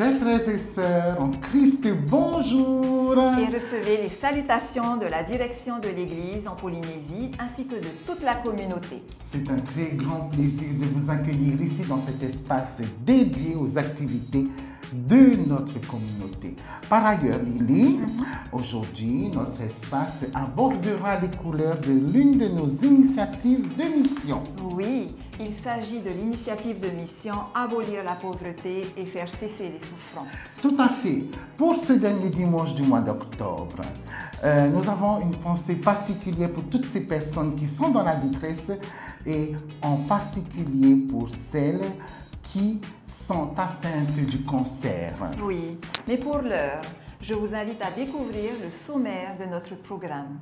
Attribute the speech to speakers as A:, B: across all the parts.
A: Chers frères et sœurs en Christ, bonjour.
B: Et recevez les salutations de la direction de l'Église en Polynésie ainsi que de toute la communauté.
A: C'est un très grand plaisir de vous accueillir ici dans cet espace dédié aux activités de notre communauté. Par ailleurs, Lily, aujourd'hui, notre espace abordera les couleurs de l'une de nos initiatives de mission.
B: Oui, il s'agit de l'initiative de mission Abolir la pauvreté et faire cesser les souffrances.
A: Tout à fait. Pour ce dernier dimanche du mois d'octobre, nous avons une pensée particulière pour toutes ces personnes qui sont dans la détresse et en particulier pour celles qui sont atteintes du cancer.
B: Oui, mais pour l'heure, je vous invite à découvrir le sommaire de notre programme.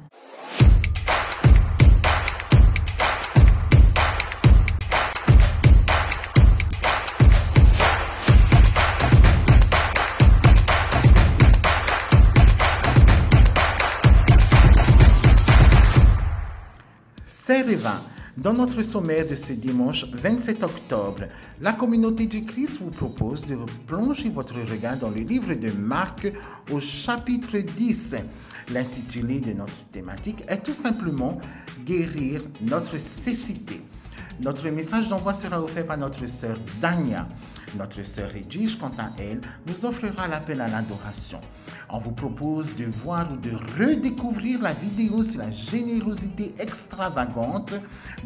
A: Servant. Dans notre sommaire de ce dimanche 27 octobre, la communauté du Christ vous propose de plonger votre regard dans le livre de Marc au chapitre 10. L'intitulé de notre thématique est tout simplement « Guérir notre cécité ». Notre message d'envoi sera offert par notre sœur Dania. Notre sœur Edwige, quant à elle, nous offrira l'appel à l'adoration. On vous propose de voir ou de redécouvrir la vidéo sur la générosité extravagante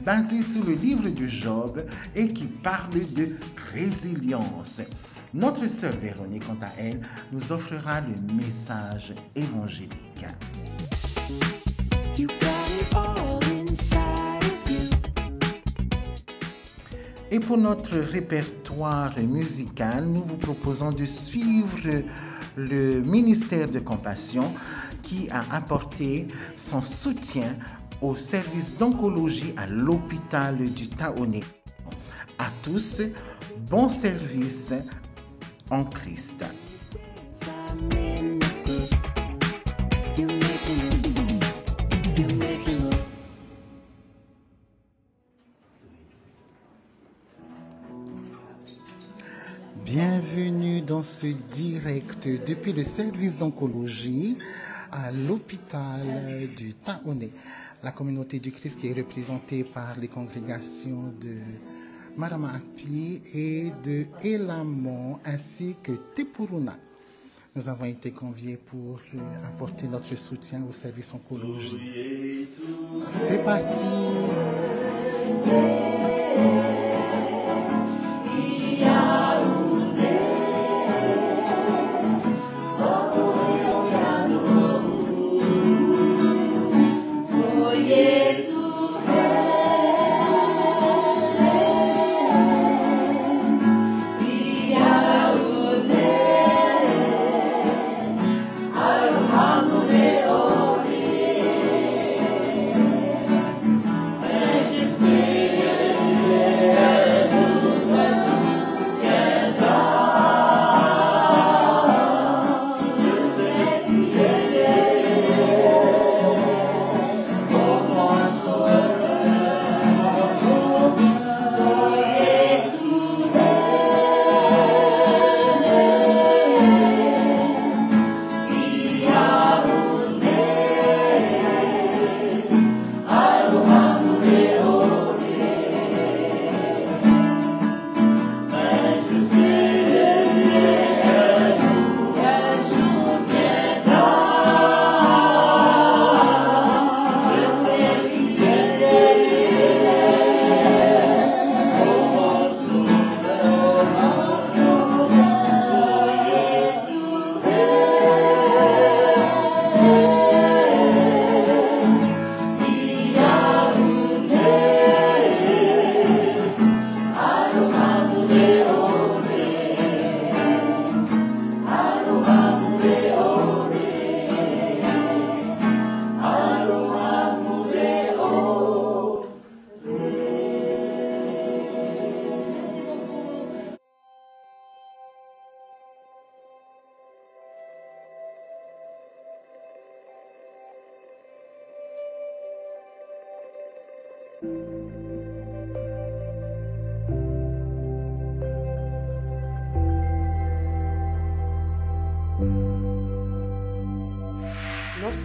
A: basée sur le livre de Job et qui parle de résilience. Notre sœur Véronique, quant à elle, nous offrira le message évangélique. Et pour notre répertoire musical, nous vous proposons de suivre le ministère de Compassion qui a apporté son soutien au service d'oncologie à l'hôpital du Taoné. À tous, bon service en Christ. Bienvenue dans ce direct depuis le service d'oncologie à l'hôpital du Taoné. La communauté du Christ qui est représentée par les congrégations de Marama Api et de Elamon ainsi que Tepuruna. Nous avons été conviés pour apporter notre soutien au service oncologie. C'est parti!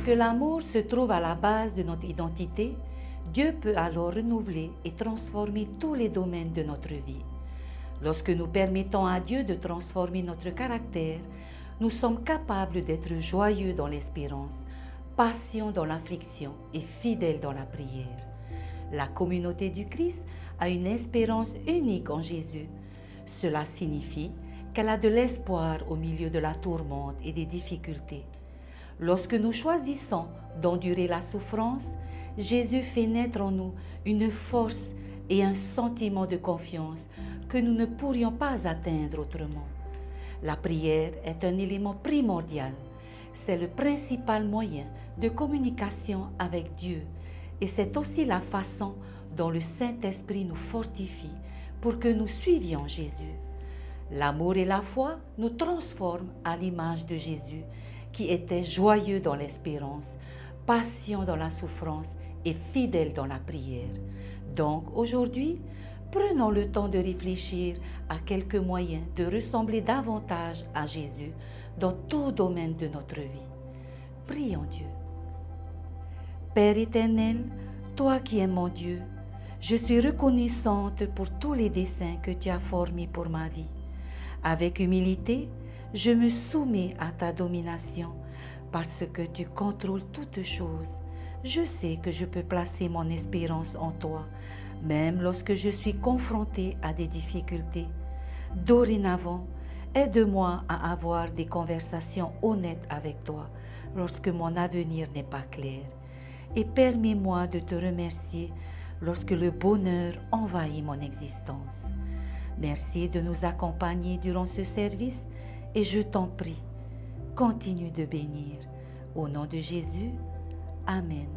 C: Lorsque l'amour se trouve à la base de notre identité, Dieu peut alors renouveler et transformer tous les domaines de notre vie. Lorsque nous permettons à Dieu de transformer notre caractère, nous sommes capables d'être joyeux dans l'espérance, patients dans l'affliction et fidèles dans la prière. La communauté du Christ a une espérance unique en Jésus. Cela signifie qu'elle a de l'espoir au milieu de la tourmente et des difficultés. Lorsque nous choisissons d'endurer la souffrance, Jésus fait naître en nous une force et un sentiment de confiance que nous ne pourrions pas atteindre autrement. La prière est un élément primordial. C'est le principal moyen de communication avec Dieu et c'est aussi la façon dont le Saint-Esprit nous fortifie pour que nous suivions Jésus. L'amour et la foi nous transforment à l'image de Jésus qui était joyeux dans l'espérance, patient dans la souffrance et fidèle dans la prière. Donc aujourd'hui, prenons le temps de réfléchir à quelques moyens de ressembler davantage à Jésus dans tout domaine de notre vie. Prions Dieu. Père éternel, toi qui es mon Dieu, je suis reconnaissante pour tous les desseins que tu as formés pour ma vie. Avec humilité, je me soumets à ta domination parce que tu contrôles toutes choses. Je sais que je peux placer mon espérance en toi, même lorsque je suis confrontée à des difficultés. Dorénavant, aide-moi à avoir des conversations honnêtes avec toi lorsque mon avenir n'est pas clair. Et permets-moi de te remercier lorsque le bonheur envahit mon existence. Merci de nous accompagner durant ce service et je t'en prie, continue de bénir. Au nom de Jésus, Amen.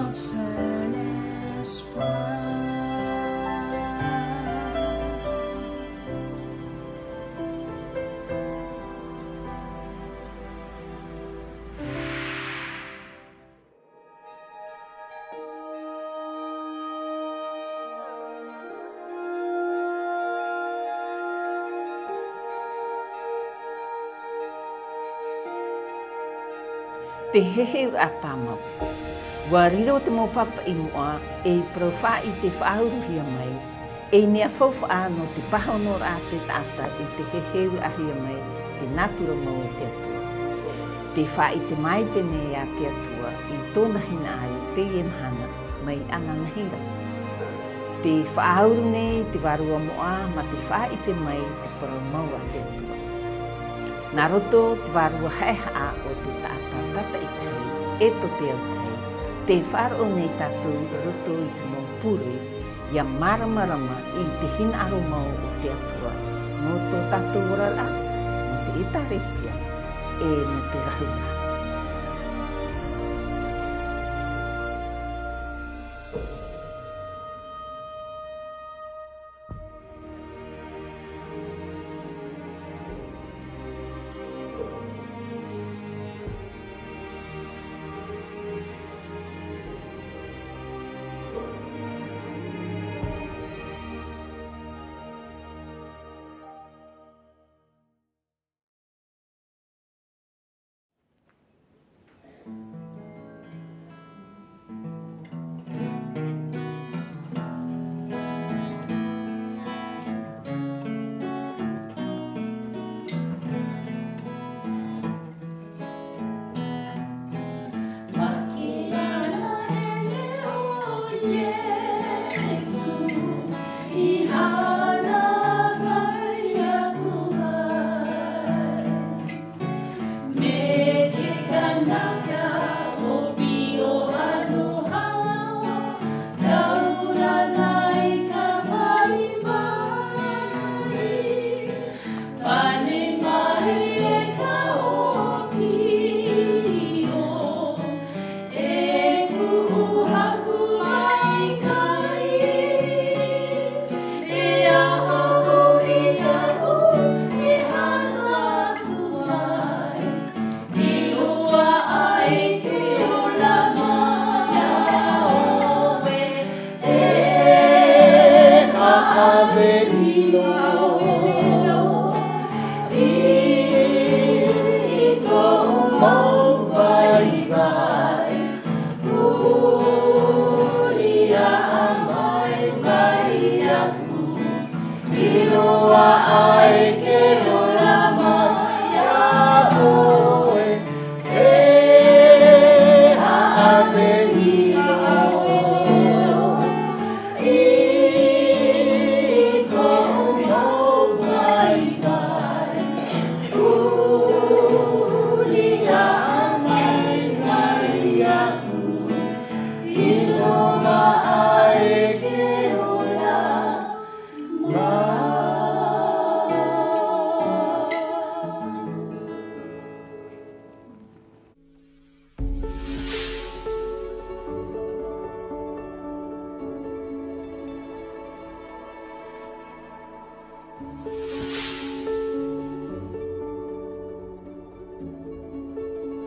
D: notre seul espoir.
E: Te hehe a tamau. Wariro te mo papa i mua e profa i te whaaruhia mai. E mea fauwha no te pahonor a te tata e te hehe a hia mai te natura mau e te atua. Te wha i te mai te ne a te atua i tōna hina ai te iemhana mai ananahira. Te whaahuru ne te warua moa ma te wha i te mai te paramau a te atua. Nā roto te warua heha o te tata i tei, e to te au tei, te wharo nei tātou roto i te mau puri, ia maramarama i te hina aro mau o te atua, no tō tātou rara, no te etaretia, e no te rahura.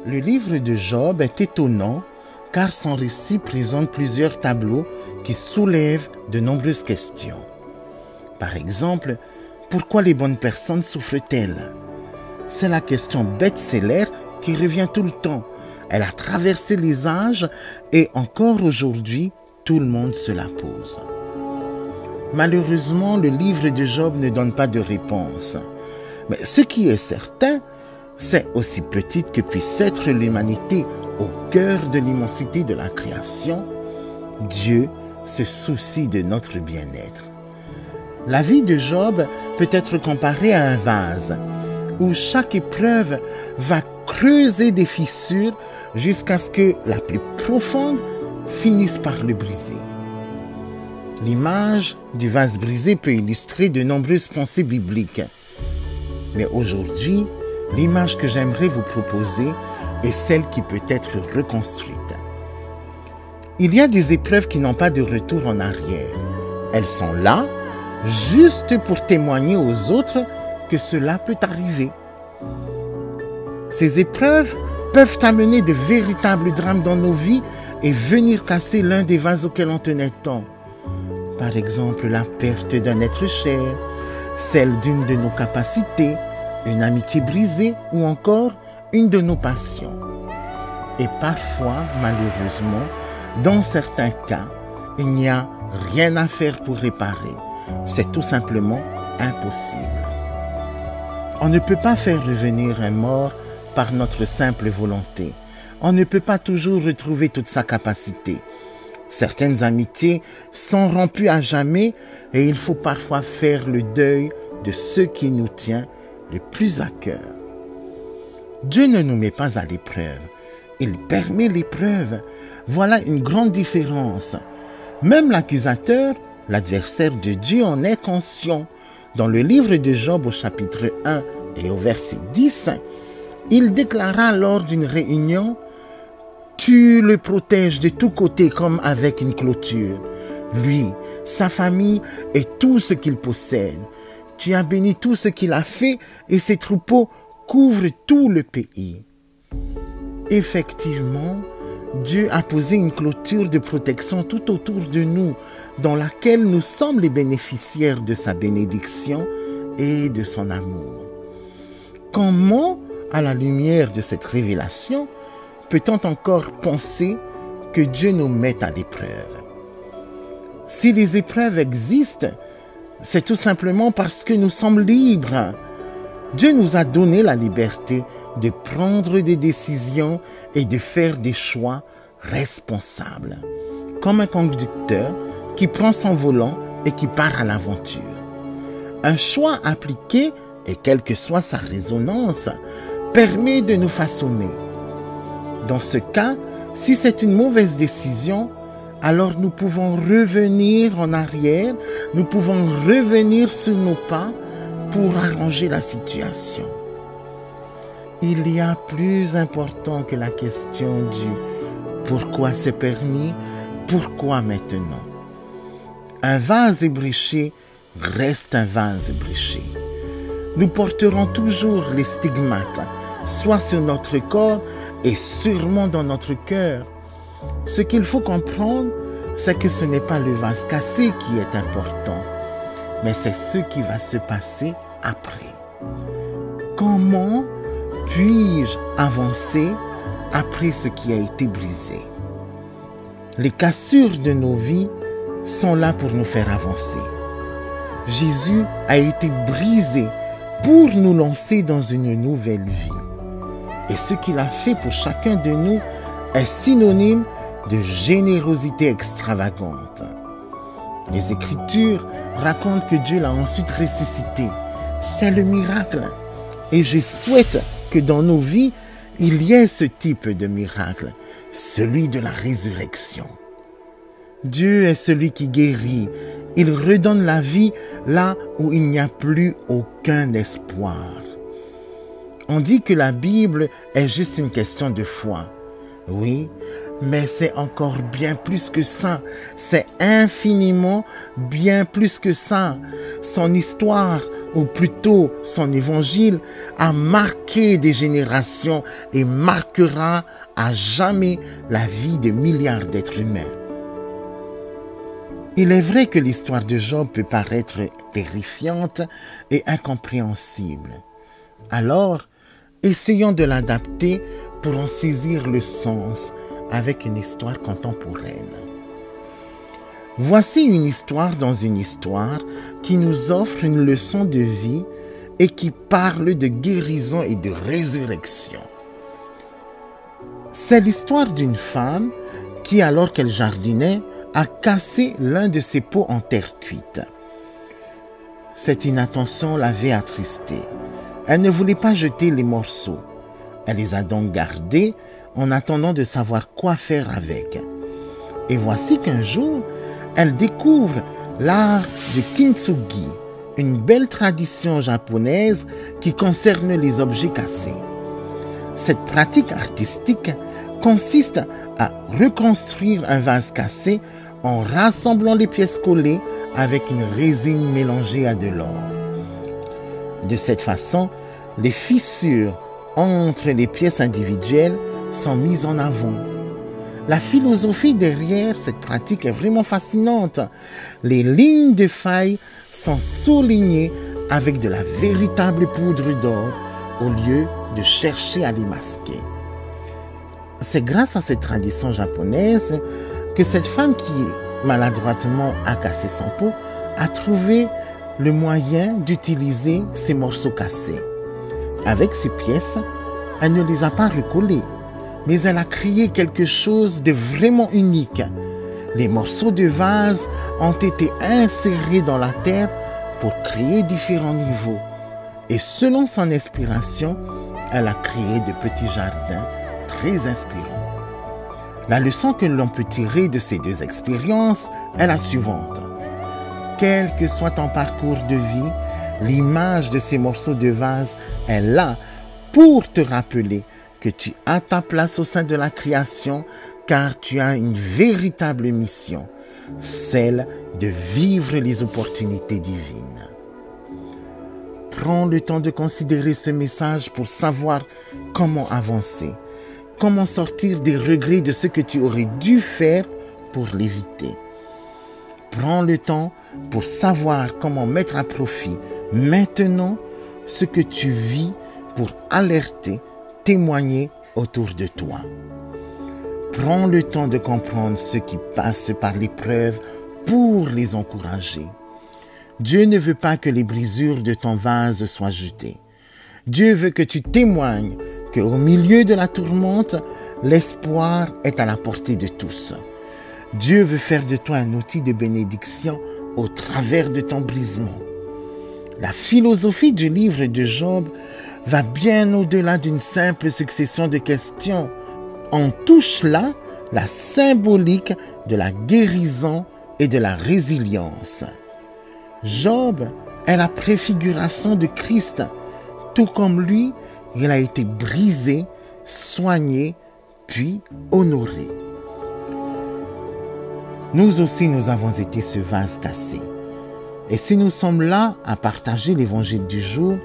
A: Le livre de Job est étonnant car son récit présente plusieurs tableaux qui soulèvent de nombreuses questions. Par exemple, pourquoi les bonnes personnes souffrent-elles? C'est la question best-seller qui revient tout le temps. Elle a traversé les âges et encore aujourd'hui, tout le monde se la pose. Malheureusement, le livre de Job ne donne pas de réponse. Mais ce qui est certain, c'est aussi petite que puisse être l'humanité au cœur de l'immensité de la création, Dieu se soucie de notre bien-être. La vie de Job peut être comparée à un vase où chaque épreuve va creuser des fissures jusqu'à ce que la plus profonde finisse par le briser. L'image du vase brisé peut illustrer de nombreuses pensées bibliques. Mais aujourd'hui, l'image que j'aimerais vous proposer est celle qui peut être reconstruite. Il y a des épreuves qui n'ont pas de retour en arrière. Elles sont là, juste pour témoigner aux autres que cela peut arriver. Ces épreuves peuvent amener de véritables drames dans nos vies et venir casser l'un des vases auxquels on tenait tant. Par exemple, la perte d'un être cher, celle d'une de nos capacités, une amitié brisée ou encore une de nos passions. Et parfois, malheureusement, dans certains cas, il n'y a rien à faire pour réparer. C'est tout simplement impossible. On ne peut pas faire revenir un mort par notre simple volonté. On ne peut pas toujours retrouver toute sa capacité. Certaines amitiés sont rompues à jamais et il faut parfois faire le deuil de ce qui nous tient le plus à cœur. Dieu ne nous met pas à l'épreuve. Il permet l'épreuve. Voilà une grande différence. Même l'accusateur, l'adversaire de Dieu, en est conscient. Dans le livre de Job au chapitre 1 et au verset 10, il déclara lors d'une réunion: « Tu le protèges de tous côtés comme avec une clôture. Lui, sa famille et tout ce qu'il possède. Tu as béni tout ce qu'il a fait et ses troupeaux couvrent tout le pays. » Effectivement, Dieu a posé une clôture de protection tout autour de nous, dans laquelle nous sommes les bénéficiaires de sa bénédiction et de son amour. Comment, à la lumière de cette révélation, peut-on encore penser que Dieu nous met à l'épreuve? Si les épreuves existent, c'est tout simplement parce que nous sommes libres. Dieu nous a donné la liberté de prendre des décisions et de faire des choix responsables, comme un conducteur qui prend son volant et qui part à l'aventure. Un choix appliqué, et quelle que soit sa résonance, permet de nous façonner. Dans ce cas, si c'est une mauvaise décision, alors nous pouvons revenir en arrière, nous pouvons revenir sur nos pas pour arranger la situation. Il y a plus important que la question du « pourquoi c'est permis, pourquoi maintenant ?» Un vase ébréché reste un vase ébréché. Nous porterons toujours les stigmates, soit sur notre corps et sûrement dans notre cœur. Ce qu'il faut comprendre, c'est que ce n'est pas le vase cassé qui est important, mais c'est ce qui va se passer après. Comment puis-je avancer après ce qui a été brisé? Les cassures de nos vies sont là pour nous faire avancer. Jésus a été brisé pour nous lancer dans une nouvelle vie. Et ce qu'il a fait pour chacun de nous est synonyme de générosité extravagante. Les Écritures racontent que Dieu l'a ensuite ressuscité. C'est le miracle. Et je souhaite que dans nos vies, il y ait ce type de miracle, celui de la résurrection. Dieu est celui qui guérit. Il redonne la vie là où il n'y a plus aucun espoir. On dit que la Bible est juste une question de foi. Oui, mais c'est encore bien plus que ça. C'est infiniment bien plus que ça. Son histoire, ou plutôt son évangile, a marqué des générations et marquera à jamais la vie de milliards d'êtres humains. Il est vrai que l'histoire de Job peut paraître terrifiante et incompréhensible. Alors, essayons de l'adapter pour en saisir le sens avec une histoire contemporaine. Voici une histoire dans une histoire qui nous offre une leçon de vie et qui parle de guérison et de résurrection. C'est l'histoire d'une femme qui, alors qu'elle jardinait, a cassé l'un de ses pots en terre cuite. Cette inattention l'avait attristée. Elle ne voulait pas jeter les morceaux. Elle les a donc gardés en attendant de savoir quoi faire avec. Et voici qu'un jour, elle découvre l'art de kintsugi, une belle tradition japonaise qui concerne les objets cassés. Cette pratique artistique consiste à reconstruire un vase cassé en rassemblant les pièces collées avec une résine mélangée à de l'or. De cette façon, les fissures entre les pièces individuelles sont mises en avant. La philosophie derrière cette pratique est vraiment fascinante. Les lignes de faille sont soulignées avec de la véritable poudre d'or au lieu de chercher à les masquer. C'est grâce à cette tradition japonaise que cette femme qui maladroitement a cassé son pot a trouvé le moyen d'utiliser ces morceaux cassés. Avec ces pièces, elle ne les a pas recollés, mais elle a créé quelque chose de vraiment unique. Les morceaux de vase ont été insérés dans la terre pour créer différents niveaux. Et selon son inspiration, elle a créé de petits jardins très inspirants. La leçon que l'on peut tirer de ces deux expériences est la suivante. Quel que soit ton parcours de vie, l'image de ces morceaux de vase est là pour te rappeler que tu as ta place au sein de la création, car tu as une véritable mission, celle de vivre les opportunités divines. Prends le temps de considérer ce message pour savoir comment avancer, comment sortir des regrets de ce que tu aurais dû faire pour l'éviter. Prends le temps pour savoir comment mettre à profit maintenant ce que tu vis pour alerter, témoigner autour de toi. Prends le temps de comprendre ceux qui passent par l'épreuve pour les encourager. Dieu ne veut pas que les brisures de ton vase soient jetées. Dieu veut que tu témoignes qu'au milieu de la tourmente, l'espoir est à la portée de tous. Dieu veut faire de toi un outil de bénédiction au travers de ton brisement. La philosophie du livre de Job va bien au-delà d'une simple succession de questions. On touche là la symbolique de la guérison et de la résilience. Job est la préfiguration de Christ. Tout comme lui, il a été brisé, soigné, puis honoré. Nous aussi, nous avons été ce vase cassé. Et si nous sommes là à partager l'évangile du jour,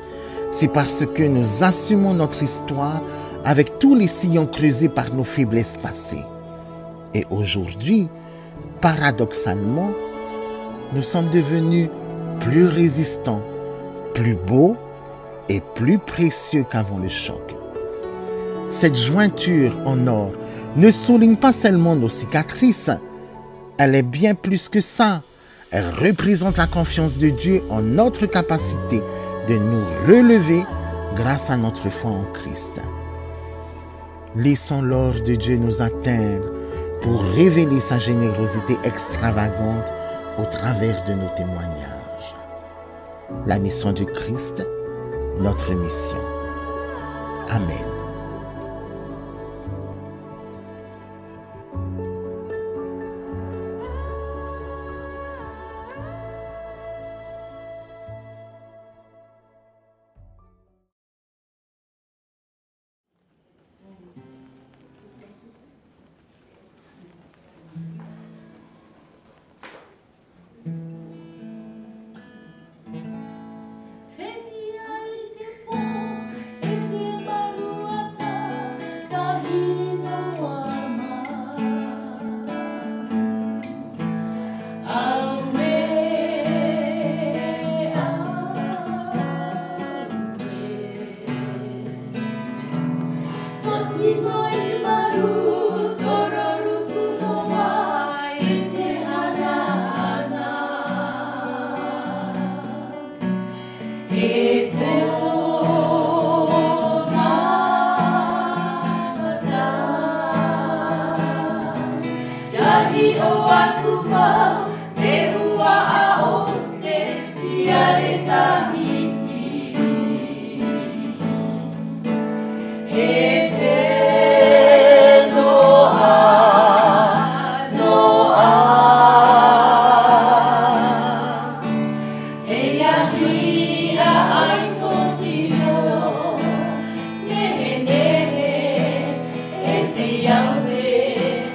A: c'est parce que nous assumons notre histoire avec tous les sillons creusés par nos faiblesses passées. Et aujourd'hui, paradoxalement, nous sommes devenus plus résistants, plus beaux et plus précieux qu'avant le choc. Cette jointure en or ne souligne pas seulement nos cicatrices, elle est bien plus que ça. Elle représente la confiance de Dieu en notre capacité de nous relever grâce à notre foi en Christ. Laissons l'or de Dieu nous atteindre pour révéler sa générosité extravagante au travers de nos témoignages. La mission du Christ, notre mission. Amen.
D: Yahweh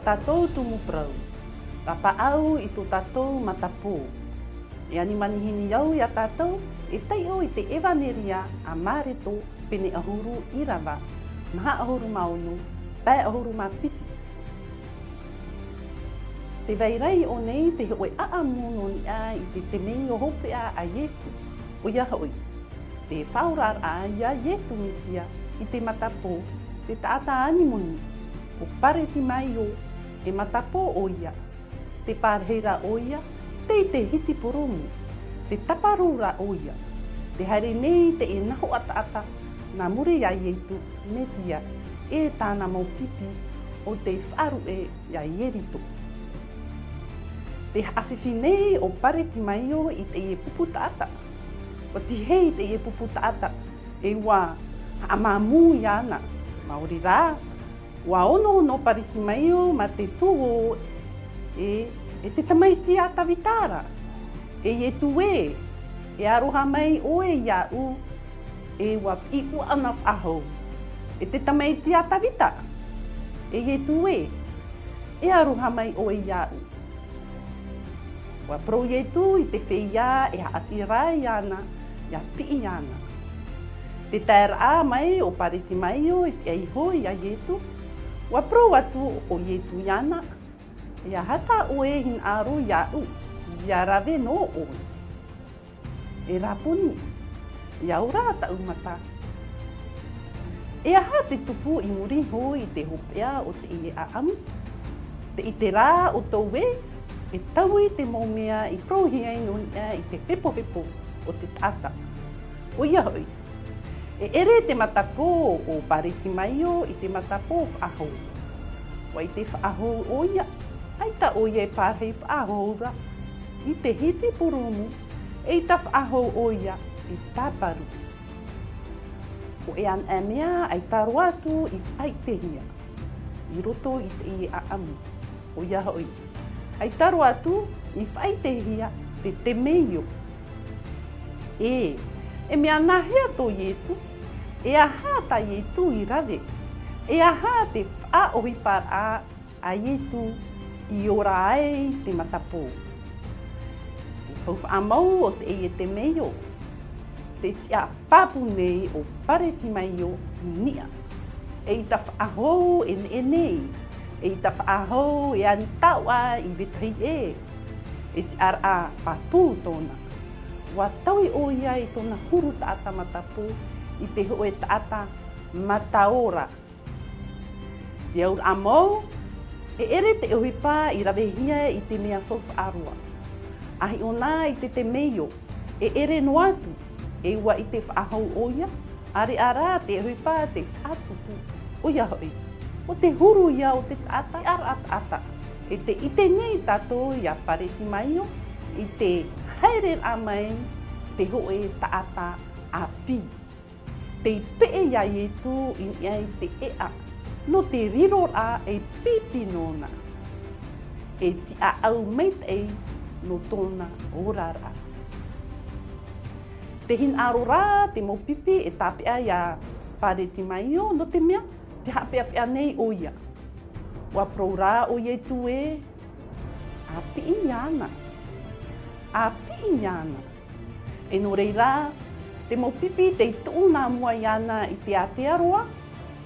F: Tatou tumu prau. Papa au i tu tatou matapu. E ani manihini iau ia tatou, e tei o i te evaneria a mareto pene ahuru irawa, maha ahuru maunu, pae ahuru mapiti. Te vairei o nei te hoi aamuno ni a i te temei o hope a ietu, o ia hoi. Te whaurar a ia ietu mitia i te matapo, te taata animoni, o pare ti mai o e matapo o ia, te pārheira o ia, te hiti poromu, te taparura o ia, te haere nei te e naho ata na muri ia ietu me tia e tāna mau pipi o te wharu e ia ierito. Te hawhiwhi nei o pare ti mai o i te e pupu taata, o ti hei te e pupu taata e wā amamu i ana, maori rā, wa ono no pariti mai o ma te tuo e te tamaiti a tawitara. E tuwe, e aroha mai o e iau e wa piku ana whaho. E te tamaiti a tawita. E tuwe, e aroha mai o e iau. Wa pro e tu i te whia e haati rai ana, ia pii ana. Te taera mai o pariti mai o e iho i a ietu. Wa pro atu o ietu iana, ia hata o e hin aro iau, ia rave no o. E rapuni, ia ura ta umata. E aha te tupu i muri ho i te hopea o te i a amu. Te i te rā o tau we, e tau i te momea i prohi ai no i te pepo o te tata. O ia hoi. E ere te matapo o pariti mai o i te matapo whaaho. Wa i te whaaho o ia, aita o ia e pārhei whaaho ura. I te hiti purumu, e ta whaaho o ia i tāparu. O e an mea ai taro atu i whai te hia. I roto i te i a amu. O ia hoi. Ai taro atu i whai te hia te meio. E mea nahea tō ietu, e aha ta ietu i rave, e aha te whaohipar a ietu i ora ai te matapo. Te whauwhaamau o te te meio, te tia papu nei o pareti mai o i nia. E i ta whaahou e nei, e i ta whaahou e ani taua i vetahi e ti ar a papu tōna. Wa taui o ia i tōna huru taata matapo i te hoe taata mataora. Te aur amau, e ere te ohipa i rawehia i te mea whawhaarua. Ahi o nā i te meio, e ere no atu, e ua i te whaahau o ia, are ara te ohipa te whaatupu o ia hoi. O te huru ia o te taata ar ata. E te ite nei tato i a pareti mai o, i te haere a mai te hoe taata a pi. te pe ya ye tu in ia te ea. No te riro a e pipi nona. E ti a au meit e no tona orara. Te hin arora, te mo pipi e tapea ya pare ti mai o no te mea, te hapea pea nei o ia. Wa prora o ye tu e a pi iana. A pi iana. E no reira, te mo pipi te tuna mua iana i te atearoa,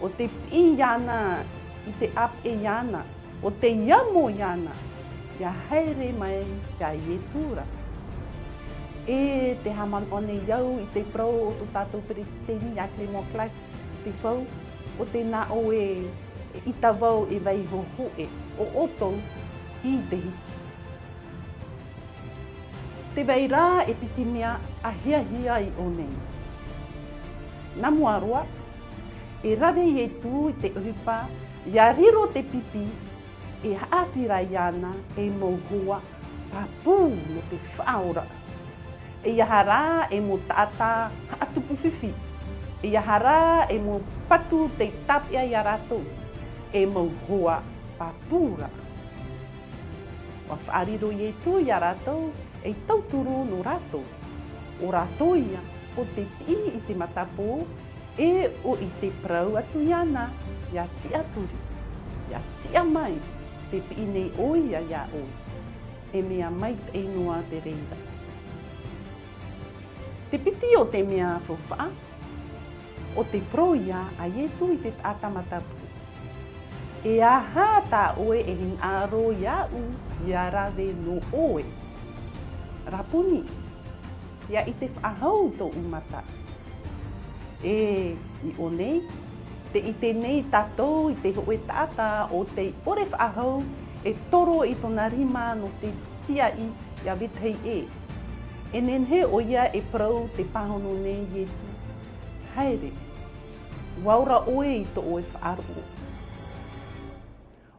F: o te pi iana i te ap e iana, o te iamo iana, ia haere mai ia ietura. E te haman one iau i te pro o tu tātou pere te ni akre mo klai, te whau, o te nā o e i ta wau e vai ho e, o oto i te hiti. Te vai rā e piti mea a hia i o nei. Nā mua roa, e rawe e tū i te uhipa, ia riro te pipi, e haatira iana e mauhua papu no te whaora. E iahara e mo tata haatupu whiwhi. E iahara e mo patu te tapia i a ratou, e mauhua papura. Wa whaariro i e tū i a ratou, e tauturu no ratou. O ratoia, o te pi i te matapo, e o i te prau atu iana, ia tia turi, ia tia mai, te pi nei oia ia o, e mea mai e noa te reira. Te piti o te mea whawha, o te proia a ietu i te tata matapu. E aha tā oe e hin aro ia u, ia rawe no oe. Rapuni, ia i te whahau tō umata. E i o nei, te i te nei tātou i te hoe tata o te ore whaahau e toro i tona rima no te tia i ia withei e. E nenhe o ia e prau te pahono nei i tu. Haere, waura oe i to oe whaaro.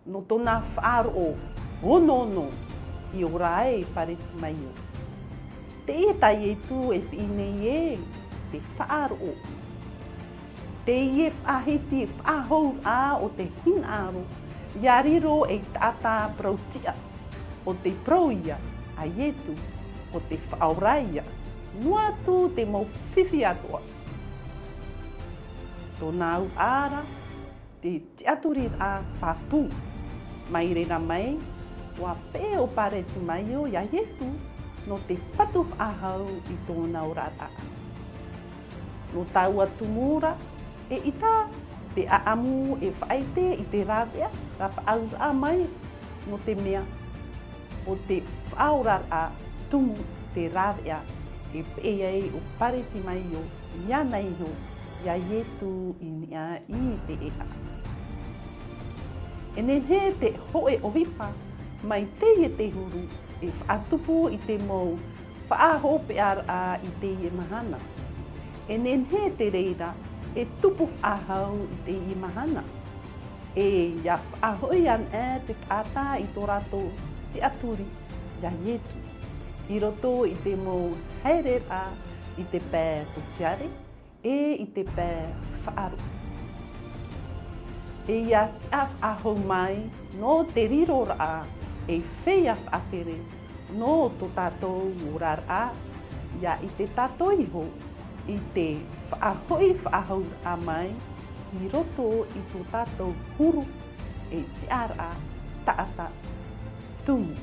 F: No tona whaaro, ono i o rae pare ti mai o. Te e tai e tu e pi nei e, te whaaro. Te ie whahiti whahou a o te hinaro, ia riro e tata prautia, o te proia a ietu, o te whaoraia, noa tu te mau whiwhi atoa. Tōna au ara, te tiaturi a papu, mai rena mai, wa pe o pare ti mai o ia ietu, no te patu whahau i tōna orata. No tau atu mura, e ita te aamu e whaite i te rawea, rapa au a mai no te mea o te whaorar a tumu te rawea e peei o pare ti mai o ia nei ho ia ietu i nia i te ea. E nenhe te hoe o hipa mai te e te huru e whaatupu i te mou whaahope a i te e mahana. E nenhe te reira e tupu whahau i te i mahana. E ia whahoi an e te tata i tō rato te aturi, ia ietu. I roto i te mō haere a i te pē to tiare, e i te pē whaaru. E ia tia whahau mai no te riro a e whea whaatere no tō tātou urar a, ia i te tātou iho, i te whaahoi whaahau a mai, i roto i tō tātou huru e tiara taata tumu.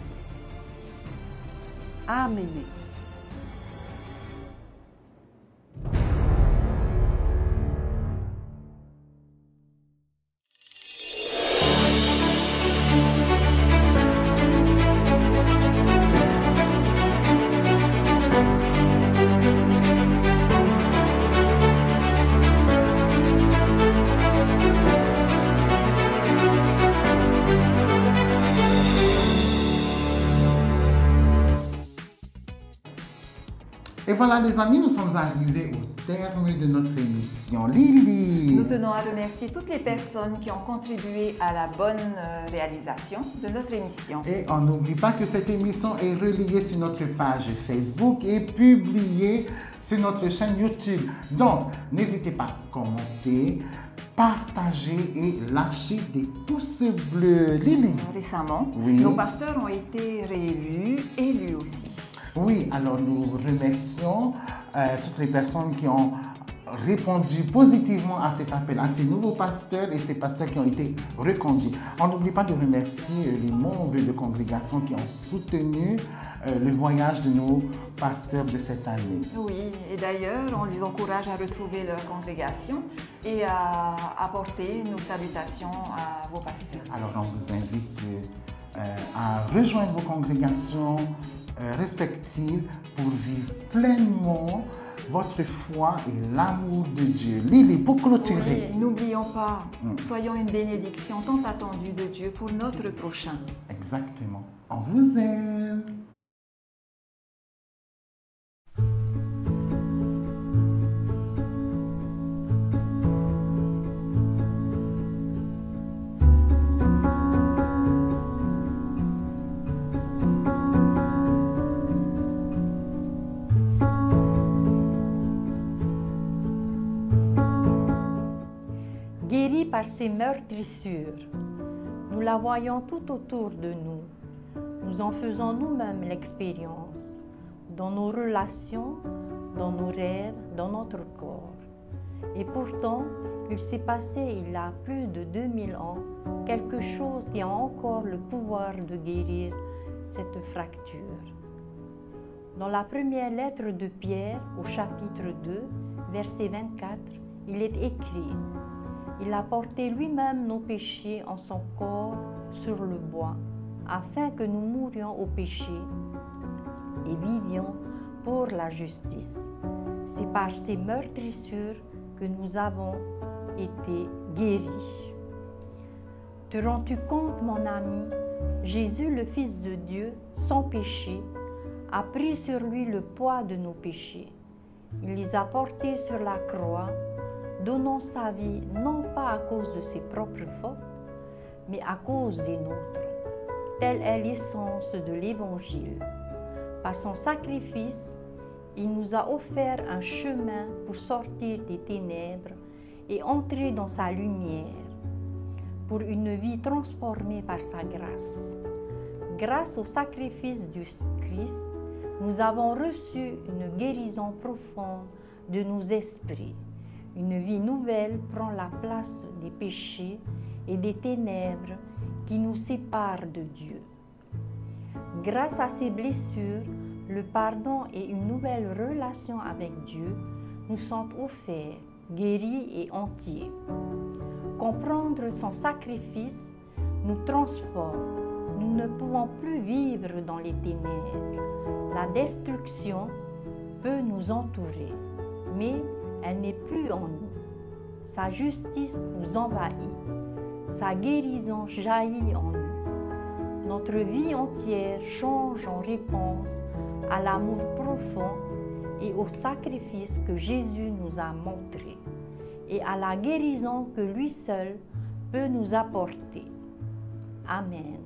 F: Āmene.
A: Et voilà les amis, nous sommes arrivés au terme de notre émission. Lily!
B: Nous tenons à remercier toutes les personnes qui ont contribué à la bonne réalisation de notre émission.
A: Et on n'oublie pas que cette émission est reliée sur notre page Facebook et publiée sur notre chaîne YouTube. Donc, n'hésitez pas à commenter, partager et lâcher des pouces bleus. Lily.
B: Récemment,
A: Oui.
B: nos pasteurs ont été réélus et lui aussi.
A: Oui, alors nous remercions toutes les personnes qui ont répondu positivement à cet appel, à ces nouveaux pasteurs et ces pasteurs qui ont été reconduits. On n'oublie pas de remercier les membres de congrégation qui ont soutenu le voyage de nos pasteurs de cette année.
B: Oui, et d'ailleurs, on les encourage à retrouver leur congrégation et à apporter nos salutations à vos pasteurs.
A: Alors on vous invite à rejoindre vos congrégations respectives pour vivre pleinement votre foi et l'amour de Dieu. Lily, pour clôturer.
B: Oui, n'oublions pas, soyons une bénédiction tant attendue de Dieu pour notre prochain.
A: Exactement. On vous aime.
G: Guérie par ses meurtrissures, nous la voyons tout autour de nous. Nous en faisons nous-mêmes l'expérience, dans nos relations, dans nos rêves, dans notre corps. Et pourtant, il s'est passé il y a plus de 2000 ans quelque chose qui a encore le pouvoir de guérir cette fracture. Dans la première lettre de Pierre, au chapitre 2, verset 24, il est écrit: il a porté lui-même nos péchés en son corps sur le bois, afin que nous mourions au péché et vivions pour la justice. C'est par ces meurtrissures que nous avons été guéris. Te rends-tu compte, mon ami, Jésus, le Fils de Dieu, sans péché, a pris sur lui le poids de nos péchés. Il les a portés sur la croix, donnant sa vie non pas à cause de ses propres fautes, mais à cause des nôtres. Telle est l'essence de l'Évangile. Par son sacrifice, il nous a offert un chemin pour sortir des ténèbres et entrer dans sa lumière, pour une vie transformée par sa grâce. Grâce au sacrifice du Christ, nous avons reçu une guérison profonde de nos esprits. Une vie nouvelle prend la place des péchés et des ténèbres qui nous séparent de Dieu. Grâce à ces blessures, le pardon et une nouvelle relation avec Dieu nous sont offerts, guéris et entiers. Comprendre son sacrifice nous transforme. Nous ne pouvons plus vivre dans les ténèbres. La destruction peut nous entourer, mais elle n'est plus en nous. Sa justice nous envahit. Sa guérison jaillit en nous. Notre vie entière change en réponse à l'amour profond et au sacrifice que Jésus nous a montré et à la guérison que lui seul peut nous apporter. Amen.